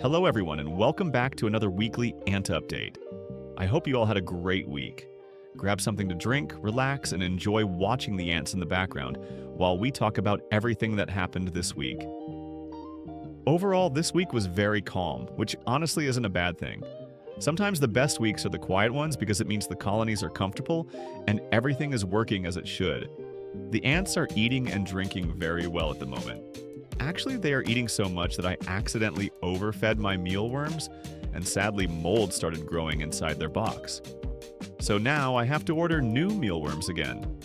Hello, everyone, and welcome back to another weekly Ant Update. I hope you all had a great week. Grab something to drink, relax, and enjoy watching the ants in the background while we talk about everything that happened this week. Overall, this week was very calm, which honestly isn't a bad thing. Sometimes the best weeks are the quiet ones because it means the colonies are comfortable and everything is working as it should. The ants are eating and drinking very well at the moment. Actually, they are eating so much that I accidentally overfed my mealworms, and sadly mold started growing inside their box. So now I have to order new mealworms again.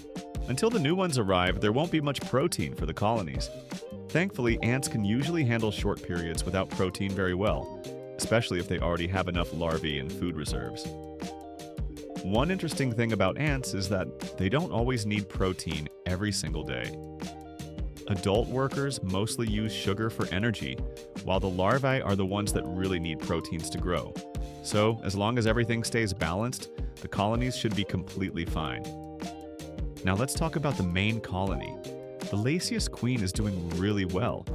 Until the new ones arrive, there won't be much protein for the colonies. Thankfully, ants can usually handle short periods without protein very well, especially if they already have enough larvae and food reserves. One interesting thing about ants is that they don't always need protein every single day. Adult workers mostly use sugar for energy, while the larvae are the ones that really need proteins to grow. So, as long as everything stays balanced, the colonies should be completely fine. Now let's talk about the main colony. The Lasius queen is doing really well.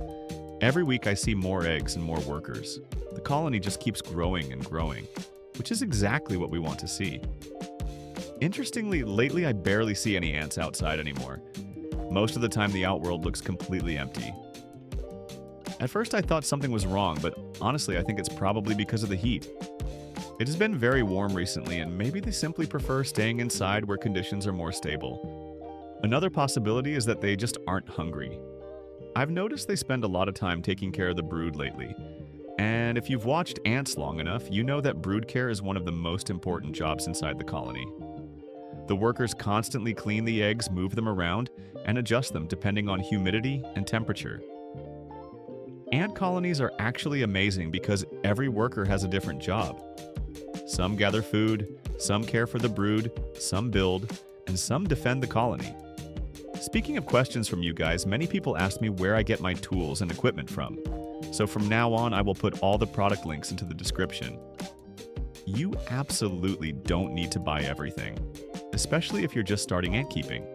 Every week I see more eggs and more workers. The colony just keeps growing and growing, which is exactly what we want to see. Interestingly, lately I barely see any ants outside anymore. Most of the time, the outworld looks completely empty. At first, I thought something was wrong, but honestly, I think it's probably because of the heat. It has been very warm recently, and maybe they simply prefer staying inside where conditions are more stable. Another possibility is that they just aren't hungry. I've noticed they spend a lot of time taking care of the brood lately. And if you've watched ants long enough, you know that brood care is one of the most important jobs inside the colony. The workers constantly clean the eggs, move them around, and adjust them depending on humidity and temperature. Ant colonies are actually amazing because every worker has a different job. Some gather food, some care for the brood, some build, and some defend the colony. Speaking of questions from you guys, many people ask me where I get my tools and equipment from. So from now on, I will put all the product links into the description. You absolutely don't need to buy everything, especially if you're just starting ant keeping.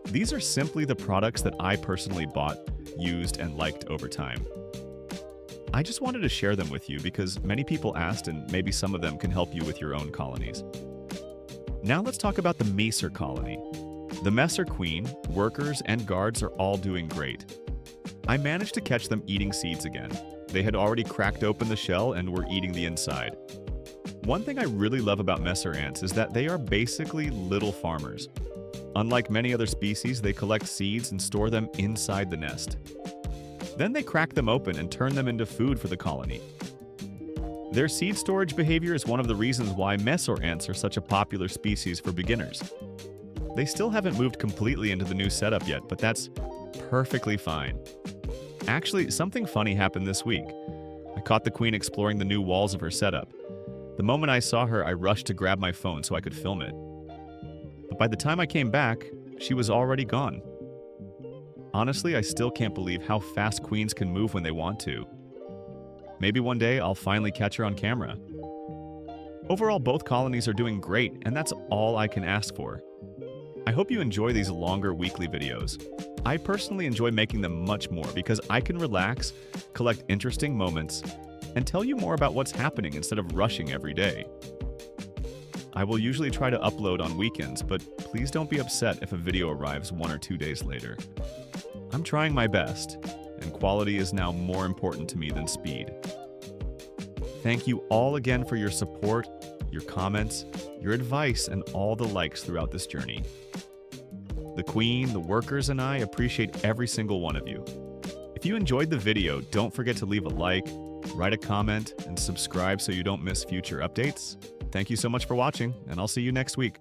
These are simply the products that I personally bought, used, and liked over time. I just wanted to share them with you because many people asked and maybe some of them can help you with your own colonies. Now let's talk about the Messor colony. The Messor queen, workers, and guards are all doing great. I managed to catch them eating seeds again. They had already cracked open the shell and were eating the inside. One thing I really love about Messor ants is that they are basically little farmers. Unlike many other species, they collect seeds and store them inside the nest. Then they crack them open and turn them into food for the colony. Their seed storage behavior is one of the reasons why Messor ants are such a popular species for beginners. They still haven't moved completely into the new setup yet, but that's perfectly fine. Actually, something funny happened this week. I caught the queen exploring the new walls of her setup. The moment I saw her, I rushed to grab my phone so I could film it. But by the time I came back, she was already gone. Honestly, I still can't believe how fast queens can move when they want to. Maybe one day I'll finally catch her on camera. Overall, both colonies are doing great, and that's all I can ask for. I hope you enjoy these longer weekly videos. I personally enjoy making them much more because I can relax, collect interesting moments, and tell you more about what's happening instead of rushing every day. I will usually try to upload on weekends, but please don't be upset if a video arrives 1 or 2 days later. I'm trying my best, and quality is now more important to me than speed. Thank you all again for your support, your comments, your advice, and all the likes throughout this journey. The queen, the workers, and I appreciate every single one of you. If you enjoyed the video, don't forget to leave a like, write a comment, and subscribe so you don't miss future updates. Thank you so much for watching, and I'll see you next week.